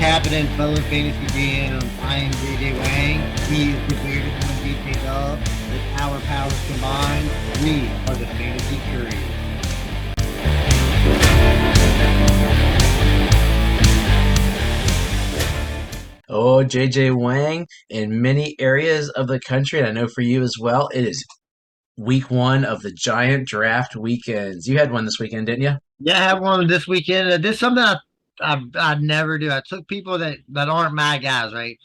happening, fellow fantasy GMs? I am JJ Wang. He is the bearded one, DJ Dub. With our powers combined, we are the Fantasy Couriers. Oh, JJ Wang, in many areas of the country, and I know for you as well, it is week one of the giant draft weekends. You had one this weekend, didn't you? Yeah, I have one this weekend. I did something I never do. I took people that aren't my guys, right?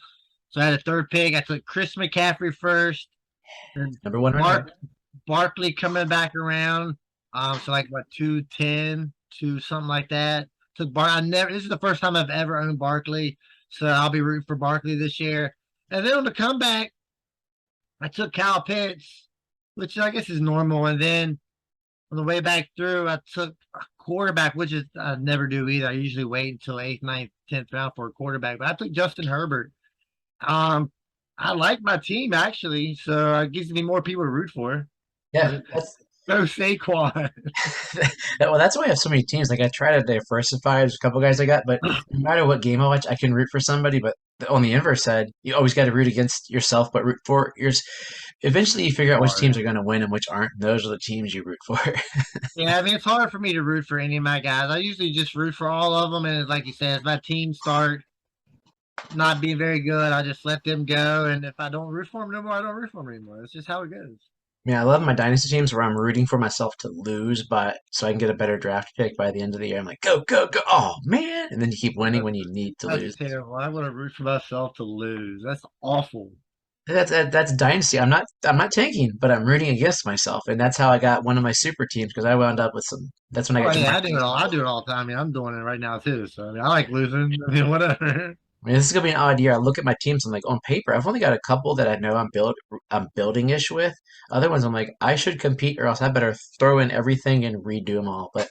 So I had a third pick. I took Chris McCaffrey first, then Number one running back. Barkley coming back around. So like what 210 to something like that. Took Bar. I never. This is the first time I've ever owned Barkley, so I'll be rooting for Barkley this year. And then on the comeback, I took Kyle Pitts, which I guess is normal. And then on the way back through, I took a quarterback, which is I never do either. I usually wait until eighth, ninth, 10th round for a quarterback. But I took Justin Herbert. Um, I like my team actually, so it gives me more people to root for. Yeah, Go Saquon. well, that's why I have so many teams. Like I try to diversify. There's a couple guys I got, but no matter what game I watch, I can root for somebody. But on the inverse side, you always got to root against yourself, but root for yours. Eventually, you figure out which Hard. teams are going to win and which aren't. And those are the teams you root for. Yeah, I mean it's hard for me to root for any of my guys. I usually just root for all of them, and like you said, if my team start not being very good, I just let them go. And if I don't root for them no more, I don't root for them anymore. It's just how it goes. Yeah, I love my dynasty teams where I'm rooting for myself to lose, but so I can get a better draft pick by the end of the year. I'm like, go, go, go! Oh man! And then you keep winning That's, when you need to that's lose. terrible. I want to root for myself to lose. That's awful. That's dynasty. I'm not tanking, but I'm rooting against myself, and that's how I got one of my super teams because I wound up with some. That's when I Oh got yeah, combined. I do it all. I do it all the time. I mean, I'm doing it right now too. So I mean, I like losing. I mean, whatever. I mean, this is gonna be an odd year. I look at my teams. I'm like, on paper, I've only got a couple that I know I'm building ish with. Other ones, I'm like, I should compete, or else I better throw in everything and redo them all. But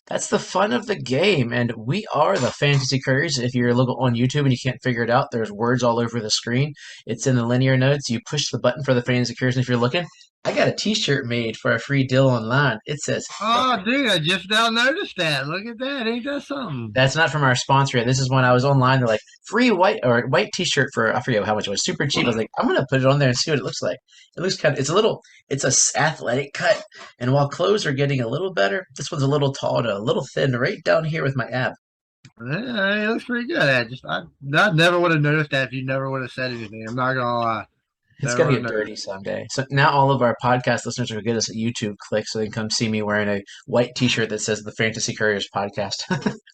that's the fun of the game, and we are the Fantasy Couriers. If you're looking on YouTube and you can't figure it out, there's words all over the screen. It's in the linear notes. You push the button for the Fantasy Couriers, and if you're looking, I got a T-shirt made for a free deal online. It says Oh, dude, I just now noticed that. Look at that. Ain't that something? that's not from our sponsor yet. This is when I was online. They're like free white T-shirt for I forget how much it was, super cheap. I was like, I'm gonna put it on there and see what it looks like. It looks kind of it's a athletic cut, and while clothes are getting a little better, this one's a little tall and a little thin right down here with my ab. Yeah, it looks pretty good. I never would have noticed that if you never would have said anything. I'm not gonna lie. It's Never gonna would have get noticed. dirty someday. So now all of our podcast listeners are gonna get us a YouTube click so they can come see me wearing a white T-shirt that says the Fantasy Couriers Podcast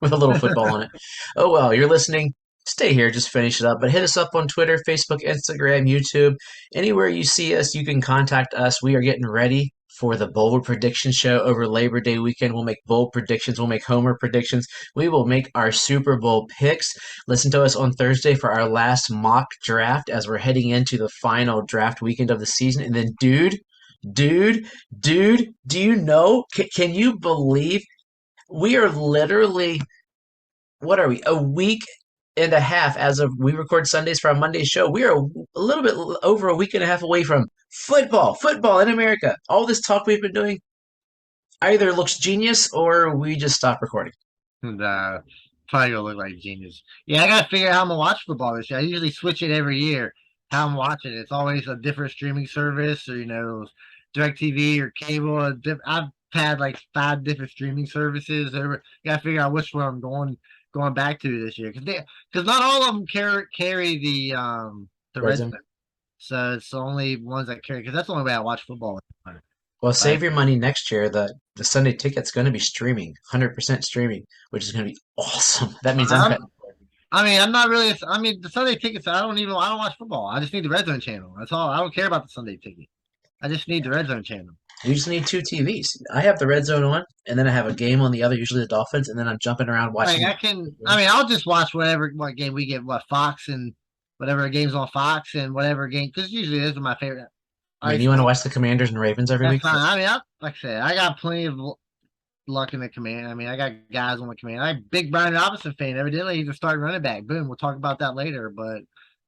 with a little football on it. Oh well, you're listening. Stay here, just finish it up. But hit us up on Twitter, Facebook, Instagram, YouTube. Anywhere you see us, you can contact us. We are getting ready for the bold prediction show over Labor Day weekend. We'll make bold predictions. We'll make homer predictions. We will make our Super Bowl picks. Listen to us on Thursday for our last mock draft as we're heading into the final draft weekend of the season. And then, dude, do you know? Can you believe we are literally, what are we, a week and a half as of we record Sundays for our Monday show. We are a little bit over a week and a half away from football in America. All this talk we've been doing either looks genius or we just stop recording. And probably gonna look like genius. Yeah, I gotta figure out how I'm gonna watch football this year. I usually switch it every year. How I'm watching it. It's always a different streaming service, or DirecTV or cable. I've had like 5 different streaming services. Gotta figure out which one I'm going back to this year because not all of them carry the Red red Zone. zone. So it's the only ones that carry because that's the only way I watch football. Well, But save your money next year. The Sunday ticket's going to be streaming, 100% streaming, which is going to be awesome. That means I'm I'm cutting. I mean, I'm not really. I mean, the Sunday tickets. I don't watch football. I just need the Red Zone channel. That's all. I don't care about the Sunday ticket. I just need the Red Zone channel. You just need two TVs. I have the red zone on, and then I have a game on the other, usually the Dolphins, and then I'm jumping around Like watching. I can. I mean, I'll just watch what game we get. What Fox and whatever games on Fox and whatever game because usually those are my favorite. I mean, I you want to watch the Commanders and Ravens every That's week? fine. I mean, like I said, I got plenty of luck in the command. I mean, I got guys on the command. I'm a big Brian Robinson fan. Evidently, he's a starting running back. Boom. We'll talk about that later, but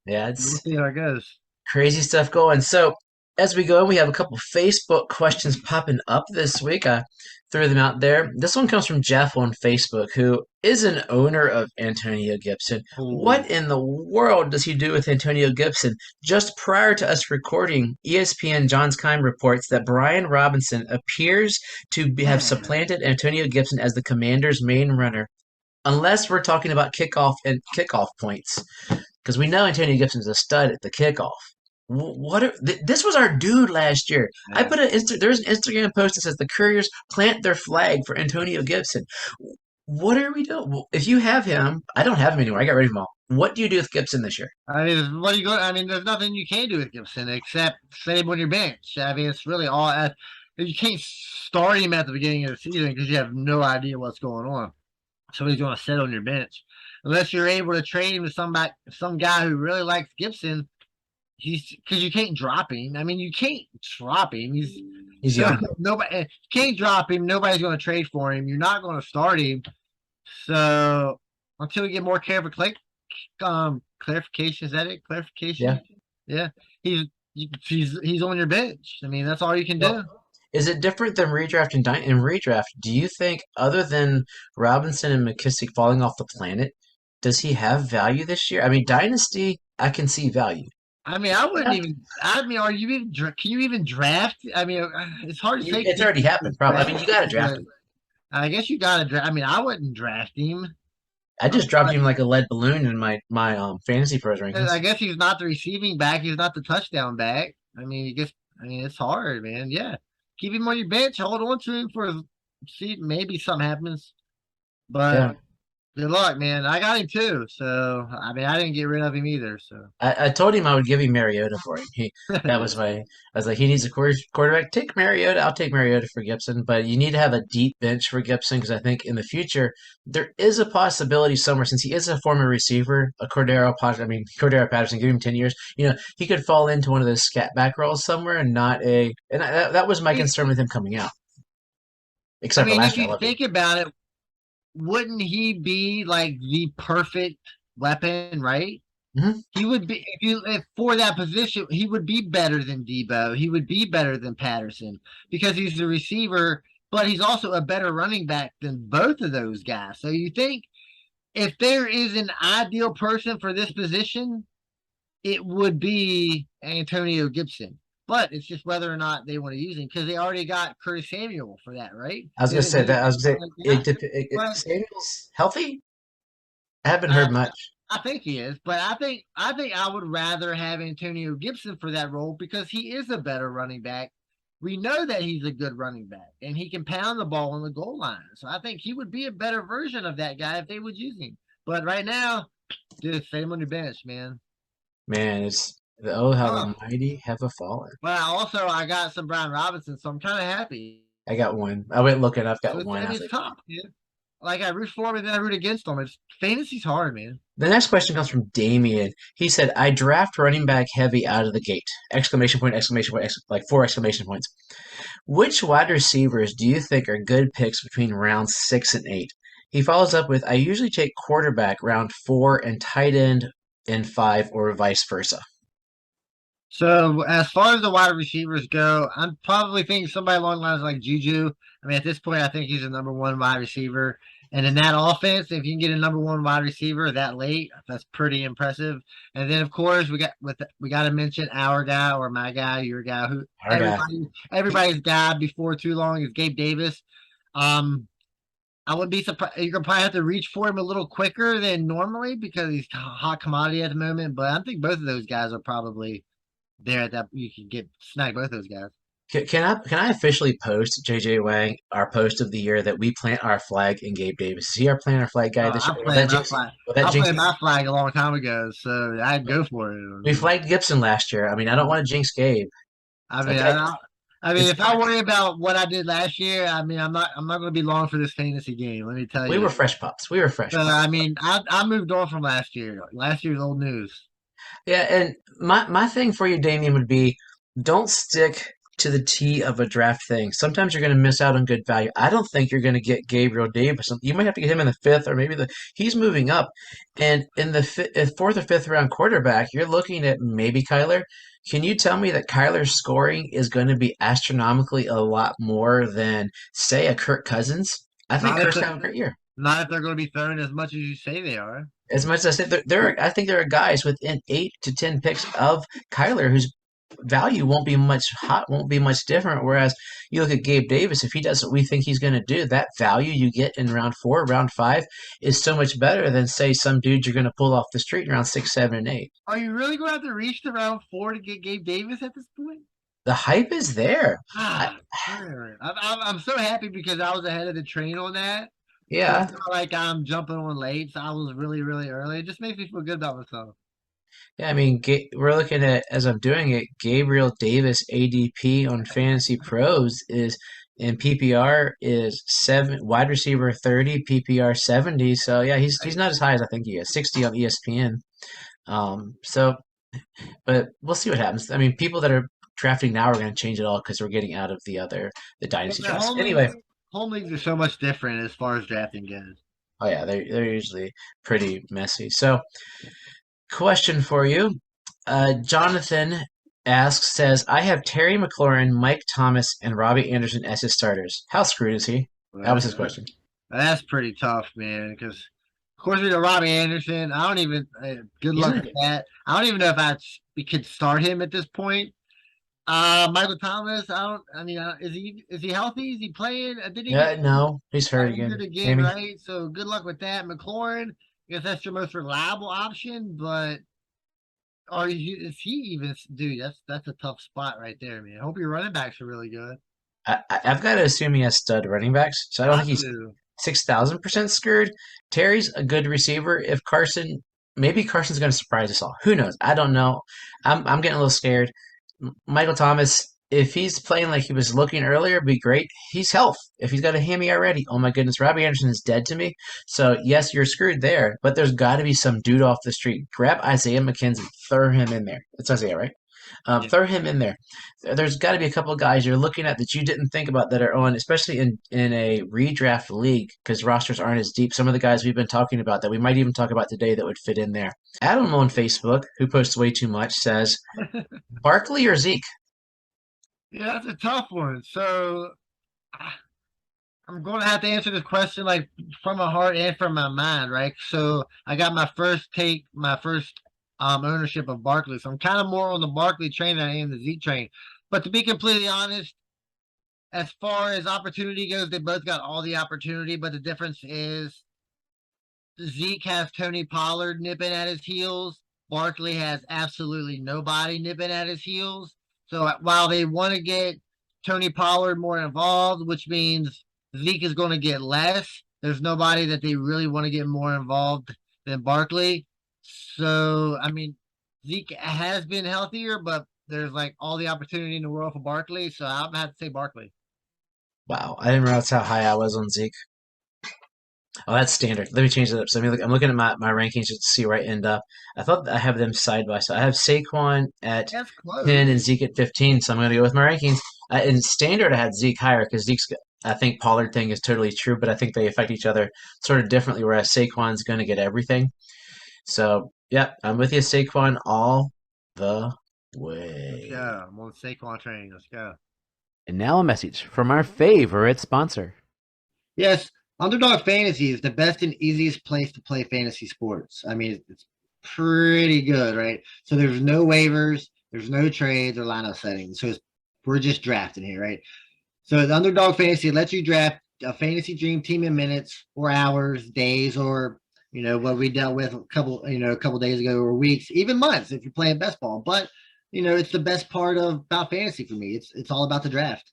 Yeah, we'll it's see how it goes. crazy stuff going. So As we go, we have a couple Facebook questions popping up this week. I threw them out there. This one comes from Jeff on Facebook, who is an owner of Antonio Gibson. Oh, What in the world does he do with Antonio Gibson? Just prior to us recording, ESPN John's Kime reports that Brian Robinson appears to have man. supplanted Antonio Gibson as the Commanders' main runner, unless we're talking about kickoff and kickoff points, because we know Antonio Gibson's a stud at the kickoff. This was our dude last year. I Yeah. put there's an Instagram post that says the Couriers plant their flag for Antonio Gibson. What are we doing? Well, if you have him, I don't have him anymore. I got rid of him all. What do you do with Gibson this year? I mean, what are you going? I mean, there's nothing you can do with Gibson except save him on your bench. I mean, it's really all. You can't start him at the beginning of the season because you have no idea what's going on. So he's going to sit on your bench unless you're able to trade him to some guy who really likes Gibson. He's because you can't drop him. I mean, you can't drop him. He's He's so young. nobody you can't drop him. Nobody's going to trade for him. You're not going to start him. So until we get more clarification, is that it? Yeah. Clarification? Yeah. He's he's on your bench. I mean, that's all you can do. Well, is it different than redraft and in redraft? Do you think, other than Robinson and McKissick falling off the planet, does he have value this year? I mean, Dynasty, I can see value. I mean, I wouldn't Yeah. even. I mean, are you even? Can you even draft? I mean, it's hard to say. It's already happened, probably. I mean, you got to draft But him. I guess you got to draft. I mean, I wouldn't draft him. I just dropped But him like a lead balloon in my fantasy pros rankings. I guess he's not the receiving back. He's not the touchdown back. I mean, he gets. I mean, it's hard, man. Yeah, keep him on your bench. Hold on to him for see maybe something happens. But Yeah. good luck, man. I got him too. So I mean, I didn't get rid of him either. So I told him I would give him Mariota for him. That was my. I was like, he needs a quarterback. Take Mariota. I'll take Mariota for Gibson, but you need to have a deep bench for Gibson because I think in the future there is a possibility somewhere, since he is a former receiver, Cordero Patterson. Give him 10 years. He could fall into one of those scat back roles somewhere and not a. And that was my concern with him coming out. I Except for mean, last if year, I you loved him. think about it, wouldn't he be like the perfect weapon, right? Hmm. He would be if for that position, he would be better than Debo. He would be better than Patterson because he's the receiver, but he's also a better running back than both of those guys. So you think if there is an ideal person for this position, it would be Antonio Gibson. But it's just whether or not they want to use him because they already got Curtis Samuel for that, right? I was gonna say that. I was gonna say Yeah. But Samuel's healthy. I haven't uh, heard much. I think he is, but I think I would rather have Antonio Gibson for that role because he is a better running back. We know that he's a good running back and he can pound the ball on the goal line. So I think he would be a better version of that guy if they would use him. But right now, just same on your bench, man. Man, it's oh how Oh, the mighty have a fallen. but also I got some Brian Robinson, so I'm kind of happy. I got one. I went looking. I've So got one. I I mean, was it's like, tough, man. Like I root for him and then I root against him. It's fantasy's hard, man. the next question comes from Damien. He said, "I draft running back heavy out of the gate!" Exclamation point! Exclamation point! Like four exclamation points. Which wide receivers do you think are good picks between rounds 6 and 8? He follows up with, "I usually take quarterback round 4 and tight end in 5, or vice versa." So as far as the wide receivers go, I'm probably thinking somebody along the lines like Juju. I mean, at this point, I think he's a number one wide receiver. And in that offense, if you can get a number one wide receiver that late, that's pretty impressive. And then of course we got to mention our guy or my guy, your guy, who Our guy. everybody's guy before too long is Gabe Davis. Um, I would be surprised. You're gonna probably have to reach for him a little quicker than normally because he's a hot commodity at the moment. But I think both of those guys are probably there at that you can get snag both those guys. Can I officially post JJ Wang our post of the year that we plant our flag in Gabe Davis? Is he our plant our flag guy this year? I planted my flag. Will that I jinx planted us? my flag a long time ago, so I'd go for it. We flagged Gibson last year. I mean, I don't want to jinx Gabe. I mean, Okay, I mean, it's if I worry about what I did last year, I mean, I'm not going to be long for this fantasy game. Let me tell we you were that. fresh pups. We were fresh So I pups. mean, I moved on from last year. Last year's old news. Yeah, and my thing for you, Damien, would be don't stick to the T of a draft thing. Sometimes you're going to miss out on good value. I don't think you're going to get Gabriel Davis. You might have to get him in the fifth, or maybe he's moving up. And in the fourth or fifth round quarterback, you're looking at maybe Kyler. Can you tell me that Kyler's scoring is going to be astronomically a lot more than, say, a Kirk Cousins? I think Not if Kirk's the, having a great year. not if they're going to be throwing as much as you say they are. As much as I said, I think there are guys within 8 to 10 picks of Kyler whose value won't be much different. Whereas you look at Gabe Davis, if he does what we think he's going to do, that value you get in round 4, round 5 is so much better than say some dude you're going to pull off the street in round 6, 7, and 8. Are you really going to have to reach to round 4 to get Gabe Davis at this point? The hype is there. I, Ah, I'm so happy because I was ahead of the train on that. So it's yeah, not like I'm jumping on late. So I was really, really early. It just makes me feel good about myself. yeah. I mean, we're looking at as I'm doing it. Gabriel Davis ADP on Fantasy Pros is in PPR is 7 wide receiver 30, PPR 70. So yeah, he's not as high as I think he is. 60 on ESPN. So but we'll see what happens. I mean, people that are drafting now are going to change it all because we're getting out of the Well, dynasty the drafts. Anyway, home leagues are so much different as far as drafting goes. oh yeah, they're usually pretty messy. So, question for you, Jonathan says, I have Terry McLaurin, Mike Thomas, and Robbie Anderson as his starters. How screwed is he? That was his question. That's pretty tough, man. Because of course we got Robbie Anderson. I don't even. Good luck Isn't with that. I don't even know if we could start him at this point. Michael Thomas. I don't. I mean, is he healthy? Is he playing? Did he get no, he's hurt injured again. again? Maybe. Right. So good luck with that, McLaurin. I guess that's your most reliable option, but is he even? Dude, that's a tough spot right there, man. I hope your running backs are really good. I've got to assume he has stud running backs, so I don't think Got he's to. 6,000% screwed. Terry's a good receiver. If maybe Carson's going to surprise us all. Who knows? I don't know. I'm getting a little scared. Michael Thomas, if he's playing like he was looking earlier, be great. He's health. If he's got a hammy already, oh my goodness, Robbie Anderson is dead to me. So yes, you're screwed there. But there's got to be some dude off the street. Grab Isaiah McKenzie, throw him in there. It's Isaiah, right? Yeah. Throw him in there. There's got to be a couple of guys you're looking at that you didn't think about that are on, especially in a redraft league because rosters aren't as deep. Some of the guys we've been talking about that we might even talk about today that would fit in there. Adam on Facebook, who posts way too much, says Barkley or Zeke. Yeah, that's a tough one. So I'm going to have to answer this question like from my heart and from my mind, right? So I got my first ownership of Barkley. So I'm kind of more on the Barkley train than I am the Zeke train. But to be completely honest, as far as opportunity goes, they both got all the opportunity. But the difference is Zeke has Tony Pollard nipping at his heels. Barkley has absolutely nobody nipping at his heels. So while they want to get Tony Pollard more involved, which means Zeke is going to get less, there's nobody that they really want to get more involved than Barkley. So, I mean, Zeke has been healthier, but there's like all the opportunity in the world for Barkley. So I'm going to have to say Barkley. Wow, I didn't realize how high I was on Zeke. Oh, that's standard. Let me change that up. So I'm looking at my rankings just to see where I end up. I thought I have them side by side. I have Saquon at That's 10 and close. Zeke at 15, so I'm going to go with my rankings. In standard, I had Zeke higher because I think Pollard thing is totally true, but I think they affect each other sort of differently, whereas Saquon's going to get everything. So, yeah, I'm with you, Saquon, all the Let's way. go. I'm on the Saquon train. Let's go. And now a message from our favorite sponsor. Yes, Underdog Fantasy is the best and easiest place to play fantasy sports. I mean, it's pretty good, right? So there's no waivers, there's no trades or lineup settings. So we're just drafting here, right? So the Underdog Fantasy lets you draft a fantasy dream team in minutes or hours, days, or what we dealt with a couple days ago, or weeks, even months if you're playing best ball. But it's the best part about fantasy for me. It's all about the draft.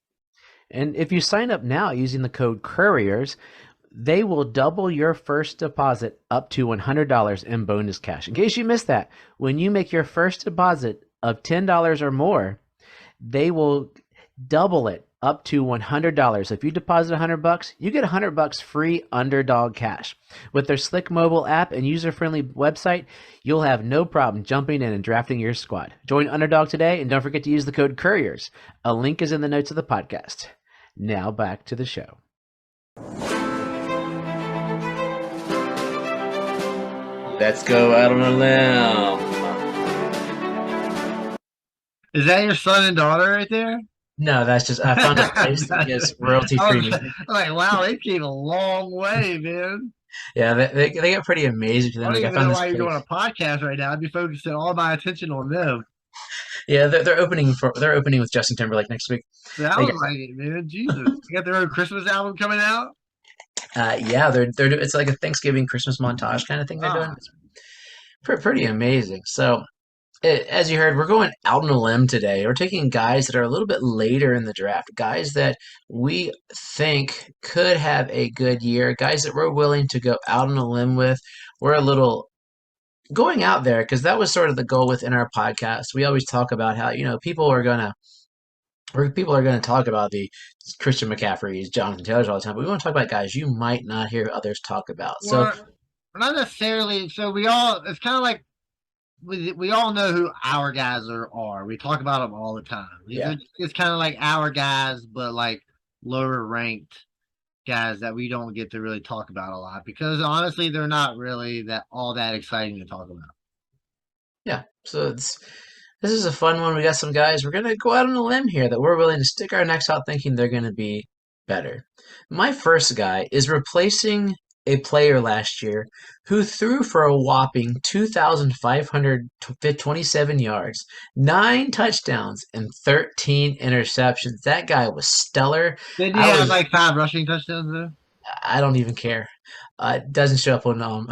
And if you sign up now using the code Couriers, they will double your first deposit up to $100 in bonus cash. In case you missed that, when you make your first deposit of $10 or more, they will double it up to $100. If you deposit $100, you get $100 free Underdog cash. With their slick mobile app and user-friendly website, you'll have no problem jumping in and drafting your squad. Join Underdog today, and don't forget to use the code Couriers. A link is in the notes of the podcast. Now back to the show. Let's go out on a limb. Is that your son and daughter right there? No, that's just I found a place that gives royalty I free was music. like, wow, they came a long way, man. Yeah, they get pretty amazing for I them. don't Like I even found know this why you're doing a place. podcast right now. I'd be focusing all my attention on them. Yeah, they're opening with Justin Timberlake next week. They got Sounds like it, man. Jesus. They got their own Christmas album coming out. yeah, it's like a Thanksgiving Christmas montage kind of thing they're doing. Ah, It's pretty amazing. So as you heard, we're going out on a limb today. We're taking guys that are a little bit later in the draft, guys that we think could have a good year, guys that we're willing to go out on a limb with. We're a little going out there because that was sort of the goal within our podcast. We always talk about how, people are gonna talk about the Christian McCaffreys, Jonathan Taylors all the time, but we want to talk about guys you might not hear others talk about. So well, not necessarily. So we all, it's kind of like we all know who our guys are. We talk about them all the time. yeah. It's kind of like our guys, but like lower ranked guys that we don't get to really talk about a lot because honestly, they're not really that all that exciting to talk about. Yeah, so this is a fun one. We got some guys. We're gonna go out on a limb here that we're willing to stick our necks out, thinking they're gonna be better. My first guy is replacing a player last year who threw for a whopping 2,527 yards, 9 touchdowns, and 13 interceptions. That guy was stellar. Did he I have was like 5 rushing touchdowns though? I don't even care. It doesn't show up on on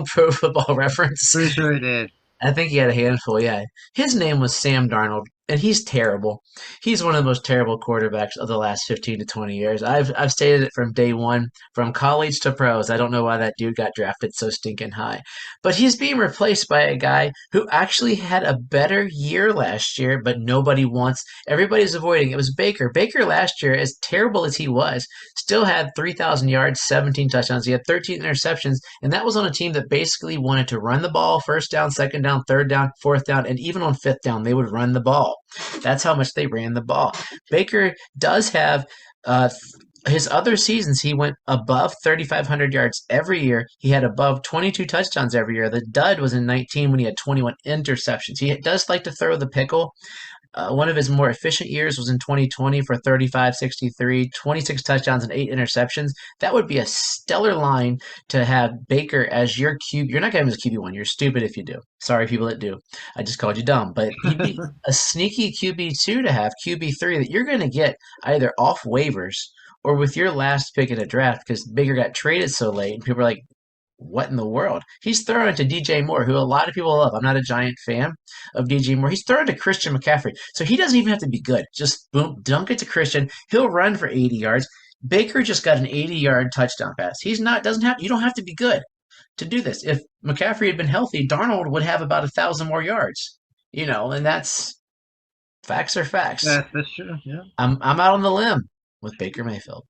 Pro Football Reference. Pretty sure he did. I think he had a handful, yeah. His name was Sam Darnold, and he's terrible. He's one of the most terrible quarterbacks of the last 15 to 20 years. I've stated it from day one, from college to pros. I don't know why that dude got drafted so stinking high. But he's being replaced by a guy who actually had a better year last year, but nobody wants, everybody's avoiding. It was Baker. Baker last year, as terrible as he was, still had 3,000 yards, 17 touchdowns. He had 13 interceptions, and that was on a team that basically wanted to run the ball first down, second down, third down, fourth down, and even on fifth down, they would run the ball. That's how much they ran the ball. Baker does have uh, his other seasons, he went above 3,500 yards every year. He had above 22 touchdowns every year. The dud was in 19 when he had 21 interceptions. He does like to throw the pickle. One of his more efficient years was in 2020 for 35, 63, 26 touchdowns and 8 interceptions. That would be a stellar line to have Baker as your QB. You're not going to have him as QB1. You're stupid if you do. Sorry, people that do. I just called you dumb. But he'd be a sneaky QB2 to have, QB3 that you're going to get either off waivers or with your last pick in a draft because Baker got traded so late. And people are like, what in the world? He's throwing to DJ Moore, who a lot of people love. I'm not a giant fan of DJ Moore. He's throwing to Christian McCaffrey. So he doesn't even have to be good. Just boom, dunk it to Christian. He'll run for 80 yards. Baker just got an 80-yard touchdown pass. He's not doesn't have you don't have to be good to do this. If McCaffrey had been healthy, Darnold would have about 1,000 more yards. And that's facts are facts. That's true. Yeah. I'm out on the limb with Baker Mayfield.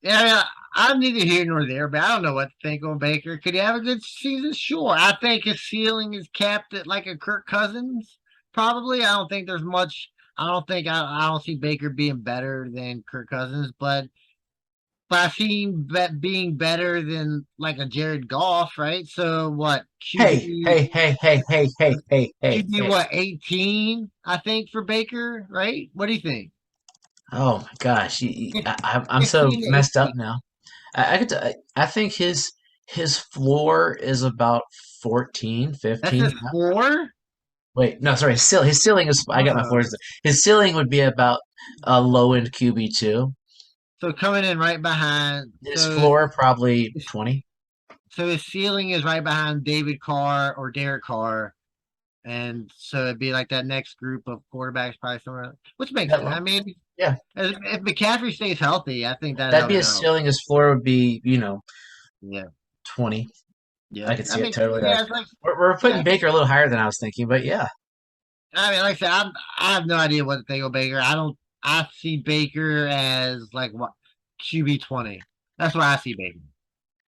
Yeah, I'm neither here nor there, but I don't know what to think on Baker. Could he have a good season? Sure. I think his ceiling is capped at like a Kirk Cousins. Probably. I don't think there's much. I don't see Baker being better than Kirk Cousins, but I see him being better than like a Jared Goff, right? So what? Hey, hey, hey, hey, hey, hey, hey, hey, QB hey. what? 18, I think for Baker, right? What do you think? Oh my gosh, I'm so 15 to messed up 18. now. I think his floor is about 14, That's his 15. floor. Wait, no, sorry. His ceiling is. I got my Oh. floors. His ceiling would be about a low end QB2. So coming in right behind. His floor probably 20. So his ceiling is right behind David Carr or Derek Carr, and so it'd be like that next group of quarterbacks, probably somewhere, which makes That sense. I low. mean, Yeah, if McCaffrey stays healthy, I think that that'd be helps his out. ceiling. His floor would be 20. Yeah, I could that see it makes totally. yeah. It's like We're putting yeah. Baker a little higher than I was thinking, but yeah. I mean, like I said, I have no idea what to think of Baker. I don't. I see Baker as like what QB 20. That's where I see Baker.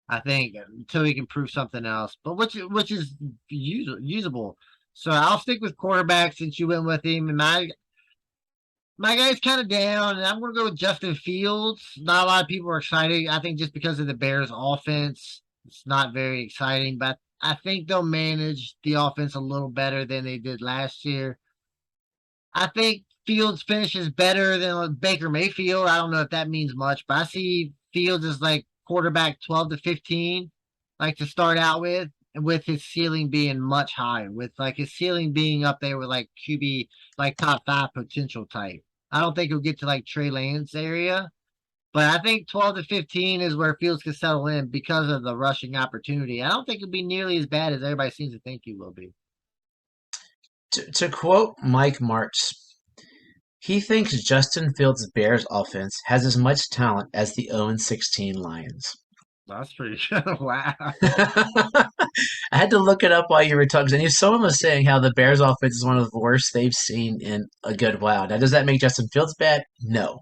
I think until he can prove something else, but which is usable. So I'll stick with quarterback since you went with him, and my guy's kind of down, and I'm going to go with Justin Fields. Not a lot of people are excited. I think just because of the Bears' offense, it's not very exciting, but I think they'll manage the offense a little better than they did last year. I think Fields finishes better than Baker Mayfield. I don't know if that means much, but I see Fields as like quarterback 12 to 15, like to start out with, and with his ceiling being much higher, with like his ceiling being up there with like QB, like top five potential type. I don't think he'll get to like Trey Lance area, but I think 12 to 15 is where Fields can settle in because of the rushing opportunity. I don't think it'll be nearly as bad as everybody seems to think he will be. To quote Mike Martz, he thinks Justin Fields' Bears offense has as much talent as the 0-16 Lions. That's pretty good. Wow. I had to look it up while you were talking. And someone was saying how the Bears offense is one of the worst they've seen in a good while. Now, does that make Justin Fields bad? No.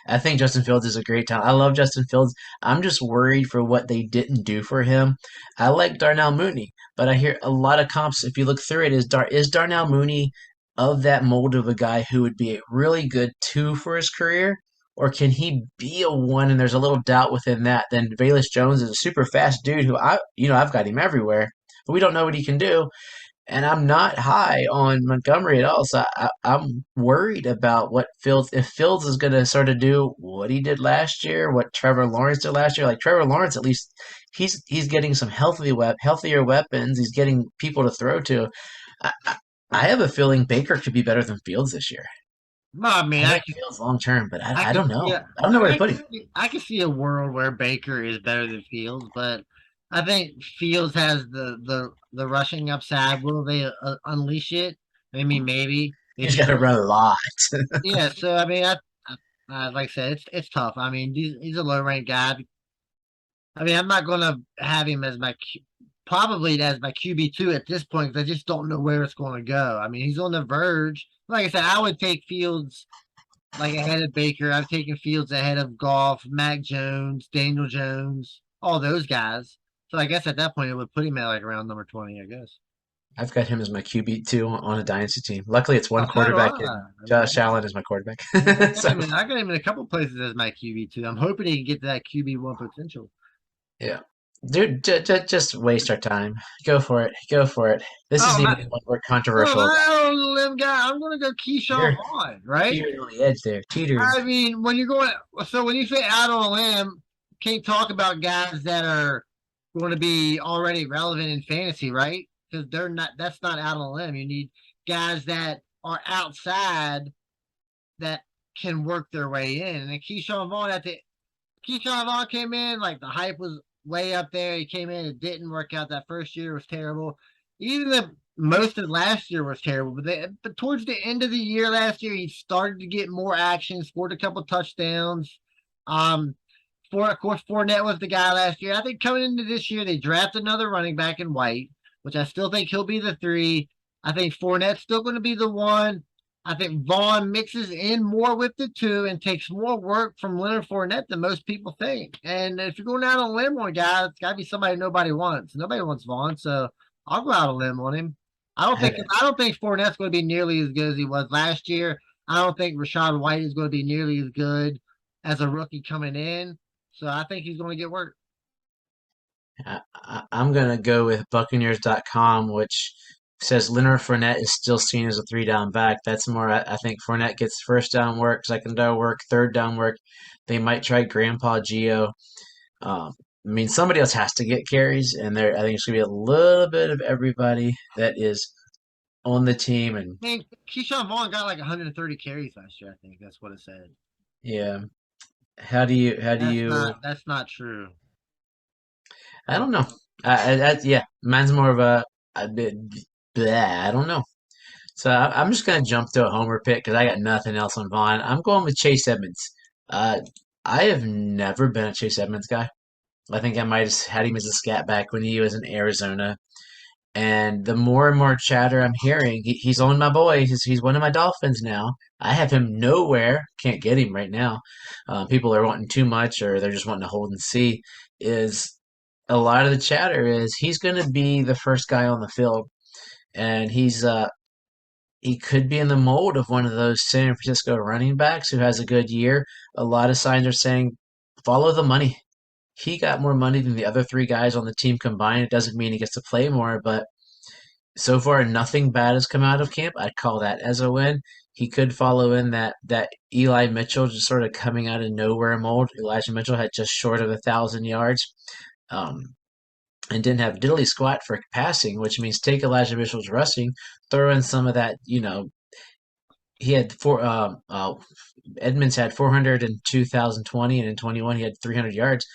I think Justin Fields is a great talent. I love Justin Fields. I'm just worried for what they didn't do for him. I like Darnell Mooney, but I hear a lot of comps. If you look through it, is Darnell Mooney of that mold of a guy who would be a really good two for his career, or can he be a one? And there's a little doubt within that. Then Velus Jones is a super fast dude who I've got him everywhere, but we don't know what he can do. And I'm not high on Montgomery at all. So I'm worried about what Fields, if Fields is going to sort of do what he did last year, what Trevor Lawrence did last year. Like Trevor Lawrence, at least he's getting some healthier weapons. He's getting people to throw to. I, I I have a feeling Baker could be better than Fields this year. No, I mean, I like Fields long term, but I I can don't see, know. I don't know where to put him. I can see a world where Baker is better than Fields, but I think Fields has the rushing upside. Will they unleash it? I mean, maybe they He's got to should. run a lot. Yeah. So I mean, like I said, it's tough. I mean, he's a low ranked guy. I mean, I'm not going to have him as probably as my QB2 at this point because I just don't know where it's going to go. I mean, he's on the verge. Like I said, I would take Fields like ahead of Baker. I've taken Fields ahead of Goff, Mac Jones, Daniel Jones, all those guys. So I guess at that point it would put him at like around number 20, I guess. I've got him as my QB2 on a dynasty team. Luckily, it's one Oh, so do quarterback, I. and I mean, Josh Allen is my quarterback. So I got him in a couple places as my QB2. I'm hoping he can get to that QB1 potential. yeah, dude, just waste our time. Go for it. Go for it. This Oh, isn't my, even one we're well, controversial about. I don't limb guy. I'm going to go Keyshawn You're Vaughn, right? teetering on the edge there, teetering. I mean, when you're going, so when you say out on a limb, can't talk about guys that are going to be already relevant in fantasy, right? Because they're not. That's not out on a limb. You need guys that are outside that can work their way in. And then Keyshawn Vaughn came in, like the hype was way up there. He came in, it didn't work out. That first year was terrible. Even the most of last year was terrible. But towards the end of the year last year, he started to get more action, scored a couple touchdowns. Um, of course, Fournette was the guy last year. I think coming into this year, they draft another running back in White, which I still think he'll be the three. I think Fournette's still going to be the one. I think Vaughn mixes in more with the two and takes more work from Leonard Fournette than most people think. And if you're going out on a limb on a guy, it's got to be somebody nobody wants. Nobody wants Vaughn, so I'll go out on a limb on him. I have I don't think Fournette's going to be nearly as good as he was last year. I don't think Rashad White is going to be nearly as good as a rookie coming in. So I think he's going to get work. I'm gonna go with Buccaneers.com, which says Leonard Fournette is still seen as a three down back. That's more. I think Fournette gets first down work, second down work, third down work. They might try Grandpa Geo. I mean, somebody else has to get carries, and there. I think it's gonna be a little bit of everybody that is on the team, and I mean, Keyshawn Vaughn got like 130 carries last year. I think that's what it said. yeah. How do you? That's not true. I don't know. Yeah, mine's more of a bit. Blah, I don't know. So I'm just gonna jump to a homer pick because I got nothing else on Vaughn. I'm going with Chase Edmonds. Uh, I have never been a Chase Edmonds guy. I think I might have had him as a scat back when he was in Arizona. And the more and more chatter I'm hearing, he's on my boy. He's one of my Dolphins now. I have him nowhere. Can't get him right now. People are wanting too much, or they're just wanting to hold and see. Is a lot of the chatter is he's going to be the first guy on the field, and he could be in the mold of one of those San Francisco running backs who has a good year. A lot of signs are saying follow the money. He got more money than the other three guys on the team combined. It doesn't mean he gets to play more, but so far nothing bad has come out of camp. I'd call that as a win. He could follow in that Eli Mitchell just sort of coming out of nowhere mold. Elijah Mitchell had just short of 1,000 yards, um, and didn't have diddly squat for passing, which means take Elijah Mitchell's rushing, throw in some of that. He had Edmonds had 400 in 2020, and in 21 he had 300 yards.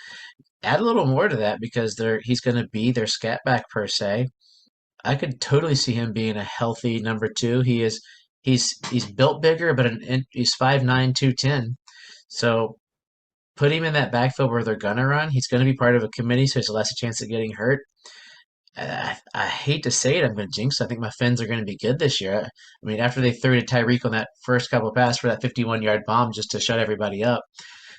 Add a little more to that because he's going to be their scat back per se. I could totally see him being a healthy number two. He's built bigger, but he's 5'9", 210. So put him in that backfield where they're gonna run. He's going to be part of a committee, so there's less a chance of getting hurt. I hate to say it, I'm going to jinx. I think my Fins are going to be good this year. I mean, after they threw to Tyreek on that first couple of passes for that 51-yard bomb just to shut everybody up,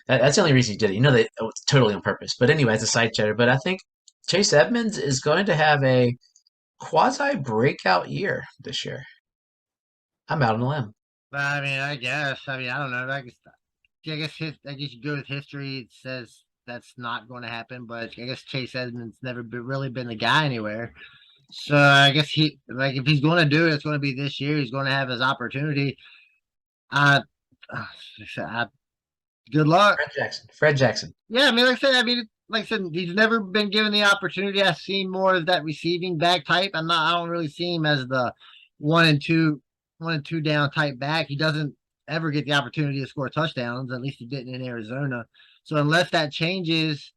that's the only reason he did it. It's totally on purpose. But anyway, it's a side chatter. But I think Chase Edmonds is going to have a quasi breakout year this year. I'm out on a limb. But I mean, I guess. I mean, I don't know. I guess you go with history. It says that's not going to happen. But I guess Chase Edmonds never really been the guy anywhere. So I guess if he's going to do it, it's going to be this year. He's going to have his opportunity. Uh, good luck. Fred Jackson. Yeah, I mean, like I said, he's never been given the opportunity. I've seen more of that receiving back type. I don't really see him as the one and two down type back. He doesn't ever get the opportunity to score touchdowns. At least he didn't in Arizona. So unless that changes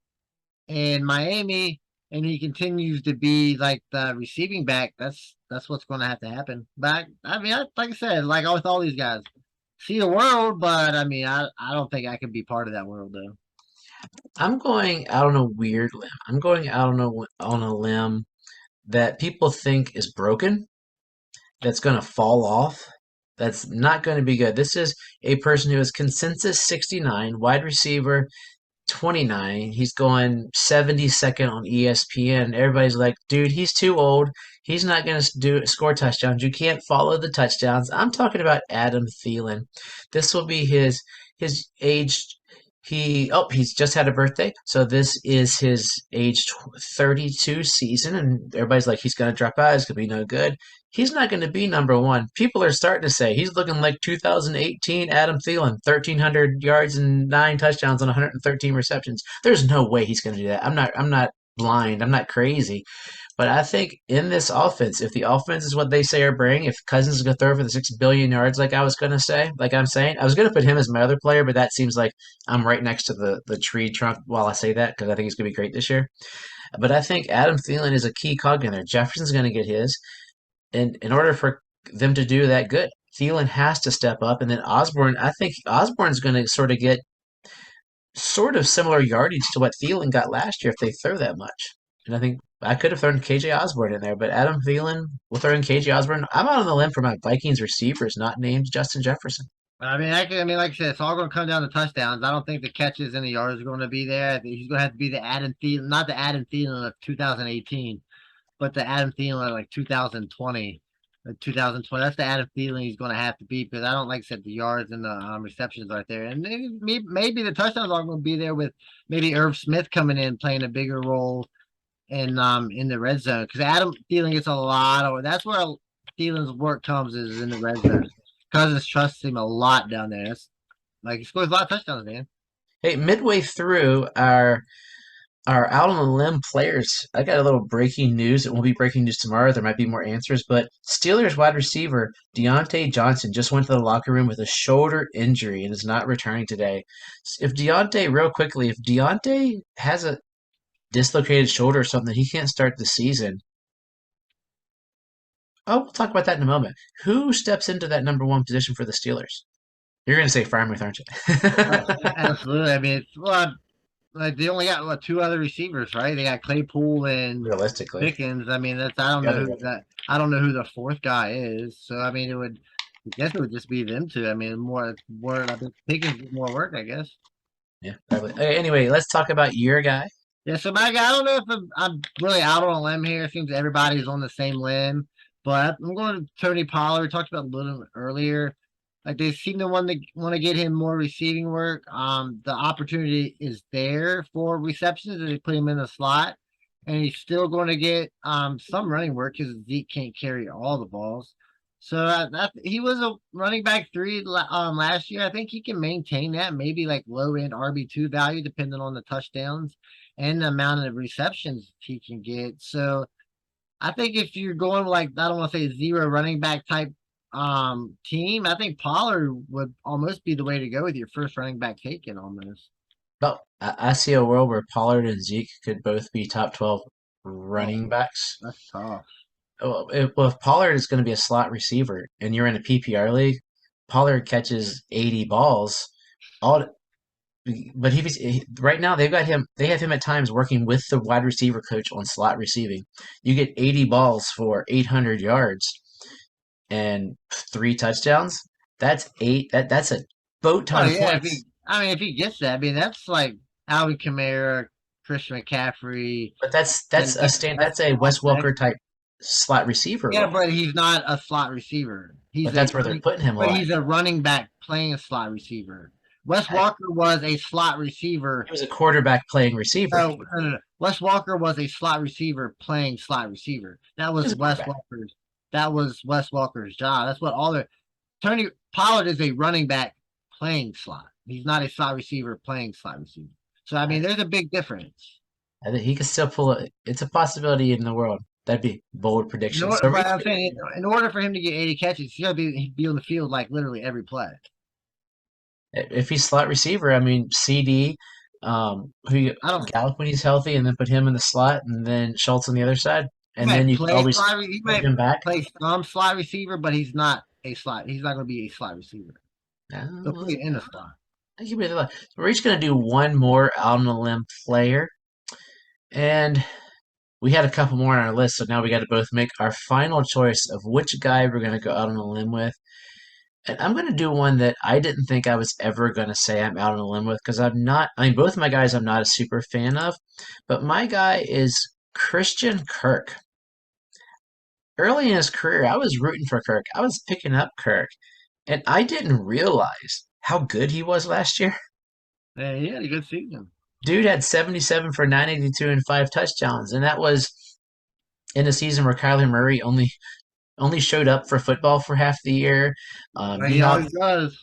in Miami and he continues to be like the receiving back, that's what's going to have to happen. But like I said, like with all these guys, see the world, but I mean, I don't think I can be part of that world though. I'm going out on a weird limb. I'm going out on a limb that people think is broken, that's going to fall off, that's not going to be good. This is a person who is consensus 69, wide receiver 29. He's going 72nd on ESPN. Everybody's like, dude, he's too old. He's not going to score touchdowns. You can't follow the touchdowns. I'm talking about Adam Thielen. This will be his age. He's just had a birthday, so this is his age 32 season, and everybody's like, he's going to drop out. He's going to be no good. He's not going to be number one. People are starting to say he's looking like 2018 Adam Thielen, 1,300 yards and 9 touchdowns on 113 receptions. There's no way he's going to do that. I'm not blind. I'm not crazy. But I think in this offense, if the offense is what they say are bringing, if Cousins is going to throw for the 6 billion yards, like I'm saying, I was going to put him as my other player, but that seems like I'm right next to the tree trunk while I say that because I think he's going to be great this year. But I think Adam Thielen is a key cog in there. Jefferson's going to get his. And in order for them to do that good, Thielen has to step up. And then Osborne, I think Osborne's going to sort of get sort of similar yardage to what Thielen got last year if they throw that much. And I think I could have thrown KJ Osborne in there, but Adam Thielen, we'll throw in KJ Osborne. I'm out on the limb for my Vikings receivers not named Justin Jefferson. Like I said, it's all going to come down to touchdowns. I don't think the catches and the yards are going to be there. I think he's going to have to be the Adam Thielen, not the Adam Thielen of 2018, but the Adam Thielen of like 2020. 2020. That's the Adam Thielen he's going to have to be because I don't like I said the yards and the receptions right there, and maybe the touchdowns are going to be there with maybe Irv Smith coming in playing a bigger role in the red zone because Adam Thielen gets a lot of that's where Thielen's work comes is in the red zone. Cousins trusts him a lot down there. That's like he scores a lot of touchdowns, man. Hey, midway through our out on the limb players, I got a little breaking news. It won't be breaking news tomorrow. There might be more answers, but Steelers wide receiver Deontay Johnson just went to the locker room with a shoulder injury and is not returning today. If Deontay has a dislocated shoulder or something, he can't start the season. Oh, we'll talk about that in a moment. Who steps into that number one position for the Steelers? You're going to say Freiermuth, aren't you? Absolutely. I mean, like they only got 2 other receivers, right? They got Claypool and Realistically, Pickens. I mean, I don't know who the 4th guy is. So I mean, I guess it would just be them 2. I mean, more. I think Pickens get more work, I guess. Yeah, probably. Okay, anyway, let's talk about your guy. Yeah, so my guy, I don't know if I'm really out on a limb here. It seems everybody's on the same limb, but I'm going to Tony Pollard. We talked about a little earlier. Like they seem to want to get him more receiving work. The opportunity is there for receptions if they put him in the slot, and he's still going to get some running work because Zeke can't carry all the balls. So he was a running back three last year. I think he can maintain that, maybe like low end RB2 value, depending on the touchdowns and the amount of receptions he can get. So I think if you're going like, I don't want to say zero running back type team, I think Pollard would almost be the way to go with your first running back taken almost. But I see a world where Pollard and Zeke could both be top 12 Oh, running backs. that's tough. If Pollard is going to be a slot receiver and you're in a PPR league, Pollard catches 80 balls. All, but right now they've got him. They have him at times working with the wide receiver coach on slot receiving. You get 80 balls for 800 yards and 3 touchdowns. That's eight. That's a boat Oh ton of yeah, points. if he gets that, I mean that's like Alvin Kamara, Christian McCaffrey, But that's and a stand. that's That's a Wes next. Welker type slot receiver Yeah, role. but he's not a slot receiver. But that's where they're putting him a But lot. he's a running back playing a slot receiver. Wes I- Walker was a slot receiver. He was a quarterback playing receiver. No. Wes Walker was a slot receiver playing slot receiver. He was a quarterback. That was Wes Walker's job. That's what all the Tony Pollard is a running back playing slot. He's not a slot receiver playing slot receiver. So I mean, there's a big difference. I think he could still pull it. It's a possibility in the world. That'd be bold prediction. So But Reed's I'm gonna saying, do in order for him to get 80 catches, he's got to be on the field like literally every play. if he's slot receiver, I mean CD, I don't. Gallup when he's healthy, and then put him in the slot, and then Schultz on the other side, and then you could always He move might him back. play some slot receiver, but he's not a slot. He's not going to be a slot receiver. He'll Uh, play in the slot. We're each gonna do one more out on a limb player, and we had a couple more on our list, so now we got to both make our final choice of which guy we're gonna go out on a limb with. And I'm gonna do one that I didn't think I was ever gonna say I'm out on a limb with because I'm not. I mean, both of my guys I'm not a super fan of, but my guy is Christian Kirk. Early in his career, I was rooting for Kirk. I was picking up Kirk, and I didn't realize how good he was last year. Yeah, he had a good season. Dude had 77 for 982 and 5 touchdowns, and that was in a season where Kyler Murray only showed up for football for half the year. Like D he Hop, always does.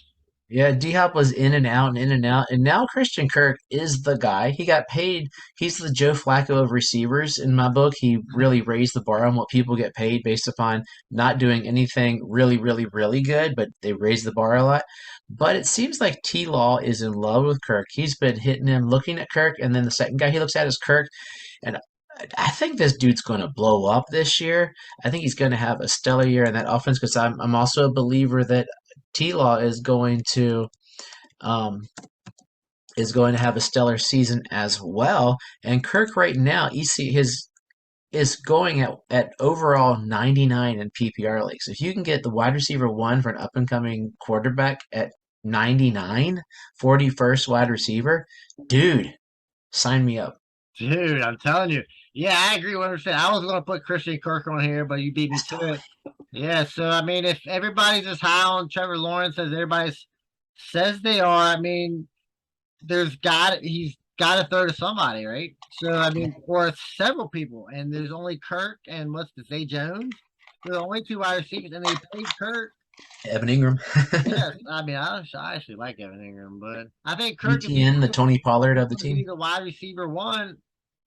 yeah, D Hop was in and out and in and out, and now Christian Kirk is the guy. He got paid. He's the Joe Flacco of receivers in my book. He really raised the bar on what people get paid based upon not doing anything really, really, really good, but they raised the bar a lot. But it seems like T Law is in love with Kirk. He's been hitting him, looking at Kirk, and then the second guy he looks at is Kirk. And I think this dude's going to blow up this year. I think he's going to have a stellar year in that offense because I'm also a believer that T Law um, is going to have a stellar season as well. And Kirk right now, EC his is going at overall 99 in PPR leagues. If you can get the wide receiver one for an up and coming quarterback at 99, 41st wide receiver, dude, sign me up. Dude, I'm telling you. Yeah, I agree 100%. I was going to put Christian Kirk on here, but you beat me to it. Yeah, so I mean, if everybody's as high on Trevor Lawrence as everybody says they are, I mean, he's got to throw to somebody, right? So I mean, or several people, and there's only Kirk and what's the Zay Jones. They're the only two wide receivers, and they played Kirk. Evan Ingram. Yes, I mean, I actually like Evan Ingram, but I think Kirk is ETN, the Tony Pollard of the going to be team. the wide receiver one,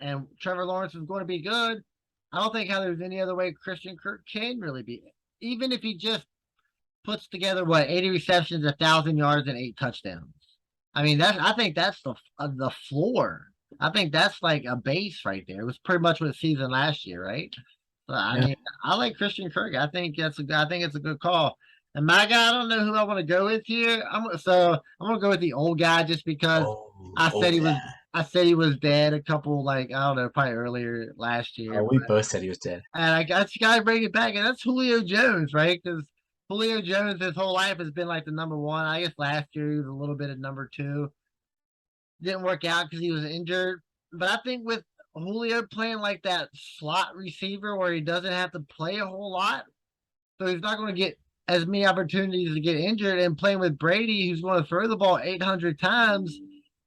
and Trevor Lawrence is going to be good. I don't think how there's any other way Christian Kirk can really be, even if he just puts together 80 receptions, 1,000 yards, and 8 touchdowns. I mean, I think that's the floor. I think that's like a base right there. It was pretty much what the season last year, right? But I mean, I like Christian Kirk. I think it's a good call. And my guy, I don't know who I want to go with here. I'm gonna go with the old guy just because I said he was Yeah. I said he was dead a couple, like, I don't know, probably earlier last year. Oh, we both said he was dead. And I got to bring it back, and that's Julio Jones, right? Because Julio Jones his whole life has been like the number one. I guess last year he was a little bit of number two. Didn't work out because he was injured. But I think with Julio playing like that slot receiver where he doesn't have to play a whole lot, so he's not going to get as many opportunities to get injured, and playing with Brady, who's going to throw the ball 800 times,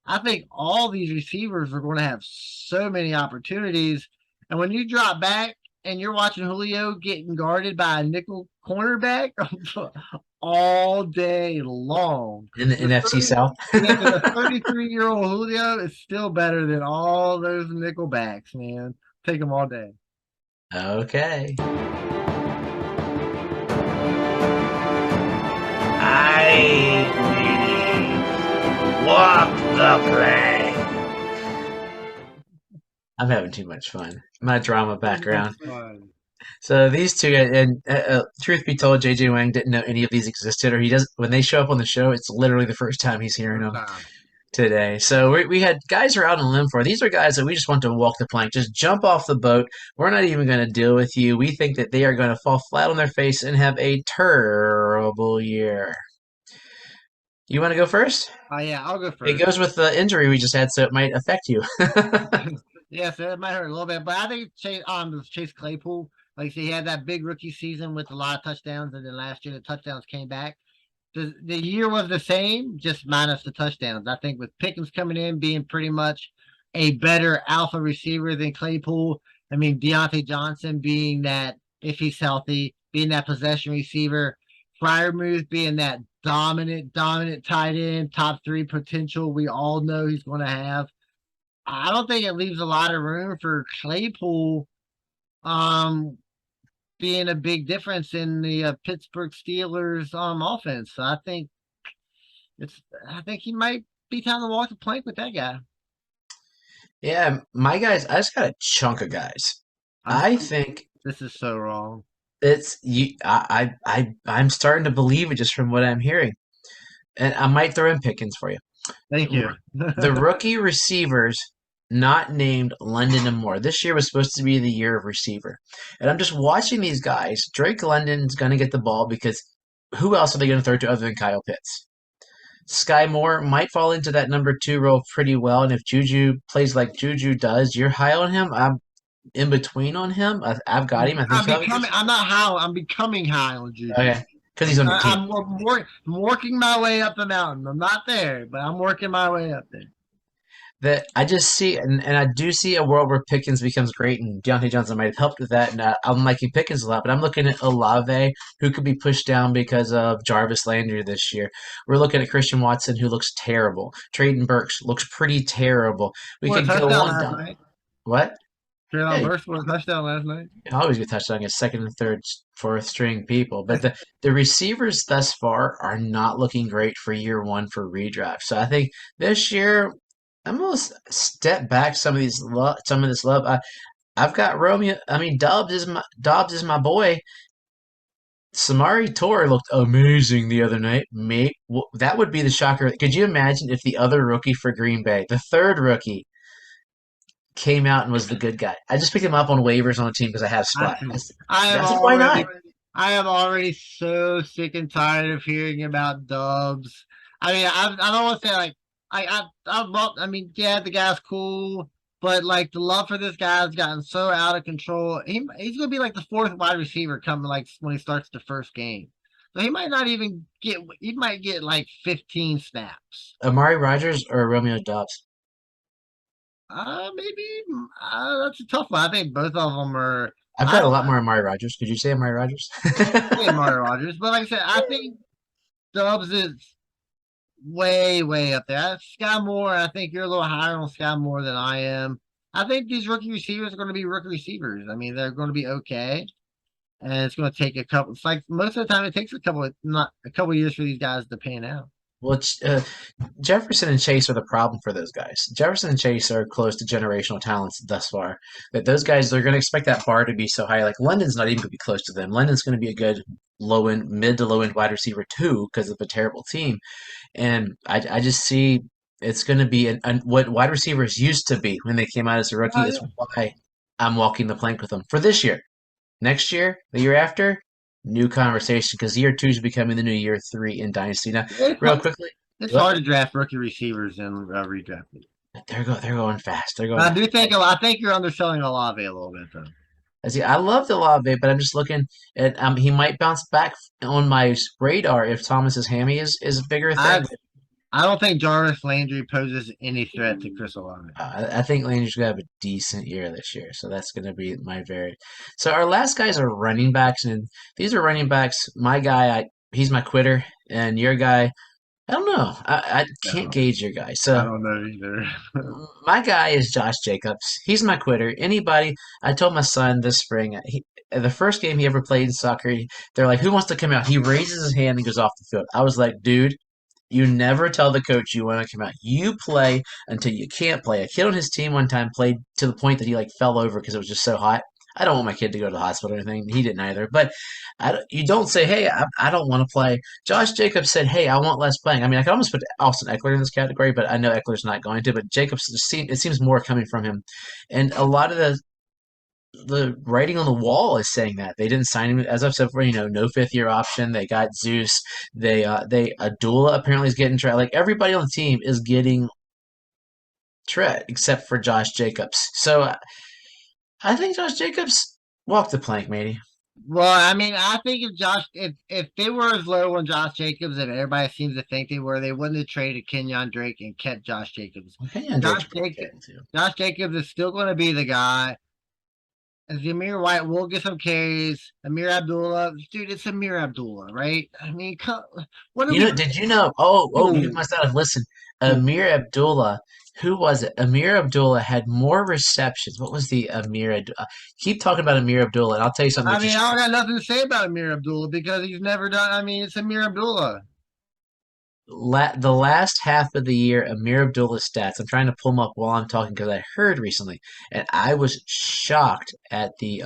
I think all these receivers are going to have so many opportunities. And when you drop back and you're watching Julio getting guarded by a nickel cornerback all day long. in the The NFC 30, South. yeah, the 33-year-old Julio is still better than all those nickel backs, man. Take them all day. Okay. I walk the plank. I'm having too much fun. My drama background. That's fun. So these two, and truth be told, JJ Wang didn't know any of these existed, or he does. When they show up on the show, it's literally the first time he's hearing First them time. today. So we had guys are out on a limb for. These are guys that we just want to walk the plank, just jump off the boat. We're not even going to deal with you. We think that they are going to fall flat on their face and have a terrible year. You want to go first? Oh yeah, I'll go It first. goes with the injury we just had, so it might affect you. Yeah, so it might hurt a little bit, but I think Chase Claypool, like I said, he had that big rookie season with a lot of touchdowns, and then last year the touchdowns came back. The year was the same, just minus the touchdowns. I think with Pickens coming in, being pretty much a better alpha receiver than Claypool. I mean, Deontay Johnson being that, if he's healthy, being that possession receiver. Fryermuth being that dominant tight end, top three potential we all know he's going to have. I don't think it leaves a lot of room for Claypool um, being a big difference in the Pittsburgh Steelers offense. So I think he might be time to walk the plank with that guy. Yeah, my guys, I just got a chunk of guys. I'm I think This is so wrong. it's you. I'm starting to believe it just from what I'm hearing, and I might throw in Pickens for you. Thank you. The rookie receivers not named London and Moore. This year was supposed to be the year of receiver. And I'm just watching these guys. Drake London's going to get the ball because who else are they going to throw to other than Kyle Pitts? Sky Moore might fall into that number two role pretty well. And if Juju plays like Juju does, you're high on him. I'm in between on him. I've got him. I think he'll have a good. I'm not high. I'm becoming high on Juju. Okay. Because he's on your team. I'm working my way up the mountain. I'm not there, but I'm working my way up there. That I just see, and I do see a world where Pickens becomes great, and Deontay Johnson might have helped with that. And I'm liking Pickens a lot, but I'm looking at Olave, who could be pushed down because of Jarvis Landry this year. We're looking at Christian Watson, who looks terrible. Traden Burks looks pretty terrible. We Scored a could go touchdown on last down. night. What? Traylon Hey, Burks scored a touchdown last night. always get touched on as second and third, fourth string people. But the receivers thus far are not looking great for year one for redraft. So I think this year I'm gonna step back some of this love. I've got Romeo. I mean, Dobbs is my boy. Samari Torre looked amazing the other night. That would be the shocker. Could you imagine if the other rookie for Green Bay, the third rookie, came out and was the good guy? I just picked him up on waivers on a team because I have a spot. I said, why not? I am already so sick and tired of hearing about Dubs. I mean, I don't want to say like I mean, yeah, the guy's cool, but like the love for this guy has gotten so out of control. He's gonna be like the fourth wide receiver coming like when he starts the first game. So he might not even get. He might get like 15 snaps. Amari Rogers or Romeo Dobbs? Maybe that's a tough one. I think both of them are. I've I got a lot more Amari Rogers. Could you say Amari Rogers? say Mario Rogers, but like I said, I think Dubs is way up there. Sky Moore, I think you're a little higher on Sky Moore than I am. I think these rookie receivers are going to be rookie receivers. I mean, they're going to be okay, and it's going to take a couple. It's like most of the time, it takes not a couple years for these guys to pan out. Well, Jefferson and Chase are the problem for those guys. Jefferson and Chase are close to generational talents thus far. That those guys, they're going to expect that bar to be so high. Like London's not even going to be close to them. London's going to be a good mid to low end wide receiver too because of a terrible team. And I just see it's going to be what wide receivers used to be when they came out as a rookie Oh, is yeah. why I'm walking the plank with them for this year. Next year, the year after, new conversation because year two is becoming the new year three in Dynasty. Now, real quickly, It's what? hard to draft rookie receivers in redraft. They're going fast. They're going. I do think I think you're underselling Olave a little bit though. I love the Olave, but I'm just looking at he might bounce back on my radar if Thomas's hammy is a bigger I thing. I don't think Jarvis Landry poses any threat to Chris Olave. I think Landry's gonna have a decent year this year, so that's gonna be my very. So our last guys are running backs, and these are running backs. My guy, he's my quitter, and your guy, I don't know. I can't No, gauge your guy. I So don't know either. my guy is Josh Jacobs. He's my quitter. Anybody? I told my son this spring. The first game he ever played in soccer, they're like, "Who wants to come out?" He raises his hand and goes off the field. I was like, "Dude, you never tell the coach you want to come out. You play until you can't play." A kid on his team one time played to the point that he like fell over because it was just so hot. I don't want my kid to go to the hospital or anything. He didn't either. But you don't say, "Hey, I don't want to play." Josh Jacobs said, "Hey, I want less playing." I mean, I could almost put Austin Eckler in this category, but I know Eckler's not going to. But Jacobs, it seems more coming from him, and a lot of the writing on the wall is saying that they didn't sign him, as I've said before. No 5th year option. They got Zeus. They Abdullah apparently is getting tried. Like everybody on the team is getting tread except for Josh Jacobs. So I think Josh Jacobs walked the plank, matey. Well, I mean, I think if they were as low on Josh Jacobs, and everybody seems to think they were, they wouldn't have traded Kenyon Drake and kept Josh Jacobs. Kenyon Drake's Josh pretty Jacobs, good too. Josh Jacobs is still going to be the guy. As Amir White will get some carries. Amir Abdullah, dude, it's Amir Abdullah, right? I mean, what are You we know? Did you know? Oh, you doing? must not have listened. Amir Abdullah. Who was it? Amir Abdullah had more receptions. What was the keep talking about Amir Abdullah, and I'll tell you something I that mean, just I don't got nothing to say about Amir Abdullah because he's never done. I mean, it's Amir Abdullah. the last half of the year, Amir Abdullah's stats. I'm trying to pull them up while I'm talking because I heard recently, and I was shocked at the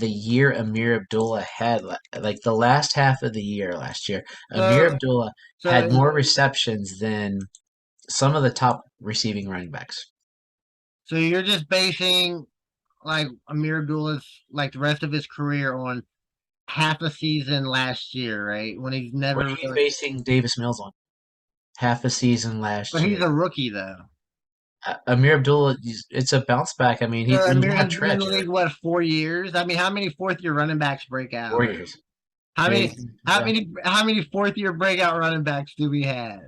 year Amir Abdullah had. Like the last half of the year last year, Amir So, Abdullah so, had more receptions than some of the top receiving running backs. so you're just basing like Amir Abdullah's like the rest of his career on half a season last year, right? When he's What never are you really. basing Davis Mills on? Half a season But last he's year. a rookie though. Amir Abdullah, it's a bounce back. I mean, So when you Amir have has been in Tread, the league what 4 years? I mean, how many fourth-year running backs break out? 4 years. How Yeah, many? yeah. How many fourth-year breakout running backs do we have?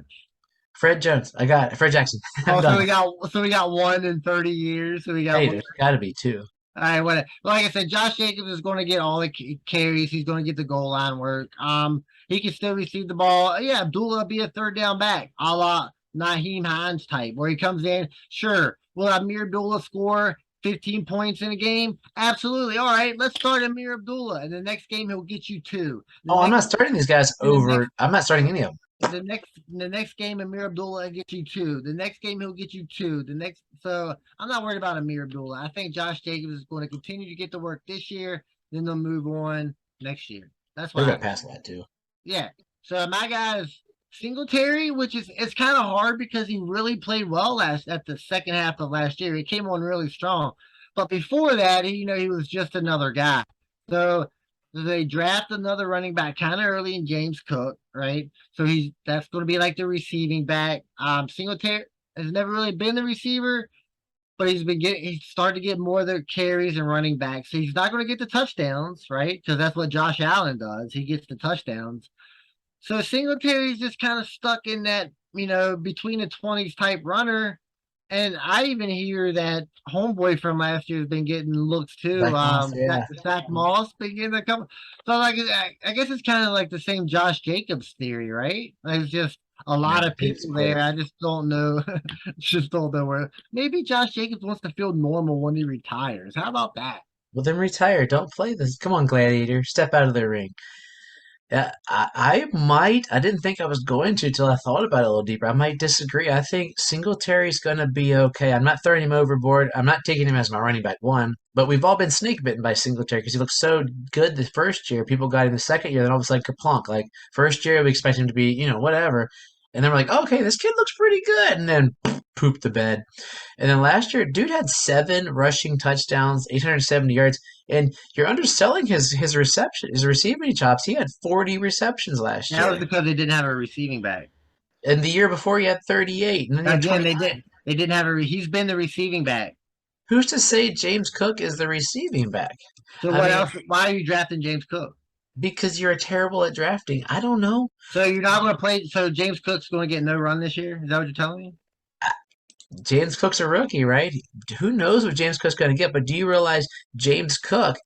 Fred Jones, I got it. Fred Jackson, I'm Oh, so done. we got one in 30 years. So we got Hey, one. there's got to be two. All right, what? Like I said, Josh Jacobs is going to get all the carries. He's going to get the goal line work. He can still receive the ball. Yeah, Abdullah will be a third down back, a la Naheem Hines type, where he comes in. Sure, will Amir Abdullah score 15 points in a game? Absolutely. All right, let's start Amir Abdullah, and the next game he'll get you two. The Oh, I'm next, not starting these guys and the next over. I'm not starting any of them. the next game, Amir Abdullah gets you two. The next game, he'll get you two. So I'm not worried about Amir Abdullah. I think Josh Jacobs is going to continue to get the work this year. Then they'll move on next year. That's They're why. gonna pass a lot too. Yeah. So my guy is Singletary, which is it's kind of hard because he really played well last at the second half of last year. He came on really strong, but before that, he was just another guy. So they draft another running back kind of early in James Cook, right? So that's going to be like the receiving back. Singletary has never really been the receiver, but he's started to get more of the carries and running backs. So he's not going to get the touchdowns, right? Because that's what Josh Allen does. He gets the touchdowns. So Singletary's just kind of stuck in that, between the 20s type runner. And I even hear that homeboy from last year has been getting looks too. Zach Moss, yeah. Zach Moss been getting a couple. So like, I guess it's kind of like the same Josh Jacobs theory, right? There's just a lot No, of it's people quick. there. I just don't know. Just don't know where. Maybe Josh Jacobs wants to feel normal when he retires. How about that? Well, then retire. Don't play this. Come on, Gladiator. Step out of the ring. Yeah, I might. I didn't think I was going to till I thought about it a little deeper. I might disagree. I think Singletary's going to be okay. I'm not throwing him overboard. I'm not taking him as my running back one. But we've all been snake bitten by Singletary because he looked so good the first year. People got him the second year, then all of a sudden kerplunk. Like first year, we expect him to be, whatever. And then we're like, okay, this kid looks pretty good. And then poop the bed. And then last year, dude had 7 rushing touchdowns, 870 yards, and you're underselling his receiving chops. He had 40 receptions last That was year, because they didn't have a receiving back. and the year before he had 38, and then he had Again, 29. they didn't have he's been the receiving back. Who's to say James Cook is the receiving back? So I what mean, else? Why are you drafting James Cook? Because you're terrible at drafting. I don't know. So you're not going to play. So James Cook's going to get no run this year. Is that what you're telling me? James Cook's a rookie, right? Who knows what James Cook's going to get? But do you realize James Cook,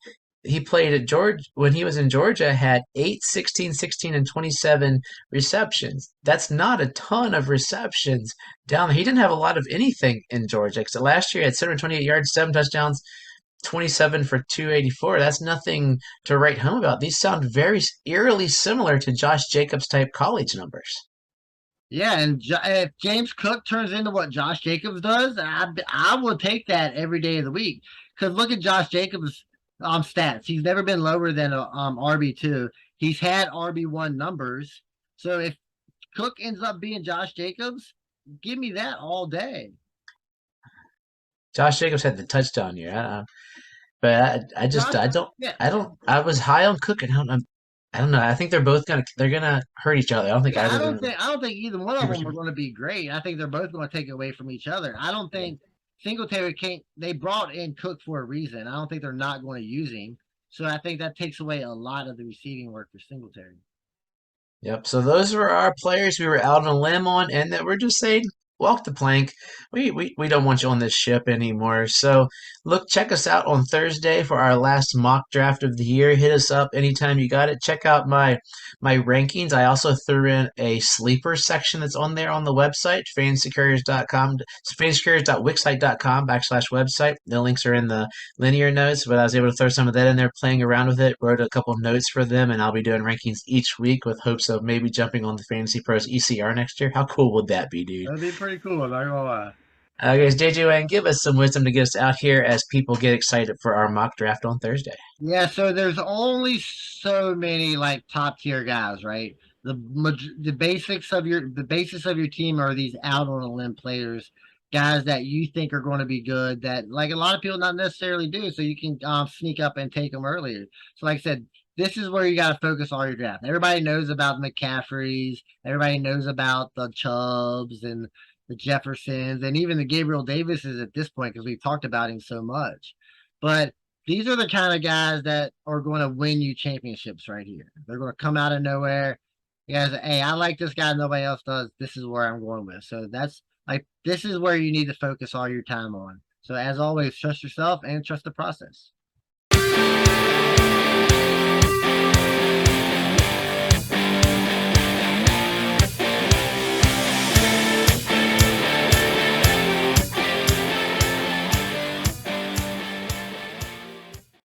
he played at Georgia when he was in Georgia, had 8, 16, 16, and 27 receptions. That's not a ton of receptions down there. He didn't have a lot of anything in Georgia. Because last year he had 728 yards, 7 touchdowns, 27 for 284. That's nothing to write home about. These sound very eerily similar to Josh Jacobs type college numbers. Yeah, and if James Cook turns into what Josh Jacobs does, I will take that every day of the week. Because look at Josh Jacobs' stats. He's never been lower than a RB2. He's had RB1 numbers. So if Cook ends up being Josh Jacobs, give me that all day. Josh Jacobs had the touchdown year. But I just Josh, yeah, I was high on Cook and I don't know. I think they're gonna hurt each other. I don't think yeah. either of them I don't think either one of super them are super. going to be great. I think they're both going to take away from each other. I don't think Singletary can't. They brought in Cook for a reason. I don't think they're not going to use him. So I think that takes away a lot of the receiving work for Singletary. Yep. So those were our players we were out on a limb on, and that we're just saying walk the plank. We don't want you on this ship anymore. So look, check us out on Thursday for our last mock draft of the year. Hit us up anytime you got it. Check out my rankings. I also threw in a sleeper section that's on there on the website, fansecurities.com, fansecurities.wixsite.com/website. The links are in the linear notes, but I was able to throw some of that in there, playing around with it, wrote a couple notes for them, and I'll be doing rankings each week with hopes of maybe jumping on the Fantasy Pros ECR next year. How cool would that be, dude? That'd be pretty cool. I'm not gonna lie. Okay, so JJ Wang, give us some wisdom to get us out here as people get excited for our mock draft on Thursday. Yeah, so there's only so many like top tier guys, right? The basics of your team are these out on a limb players, guys that you think are going to be good that like a lot of people not necessarily do, so you can sneak up and take them earlier. So like I said, this is where you got to focus all your draft. Everybody knows about McCaffreys, everybody knows about the Chubbs and the Jeffersons, and even the Gabriel Davises at this point because we've talked about him so much. But these are the kind of guys that are going to win you championships right here. They're going to come out of nowhere. You guys, hey, I like this guy. Nobody else does. This is where I'm going with. So that's like, this is where you need to focus all your time on. So as always, trust yourself and trust the process.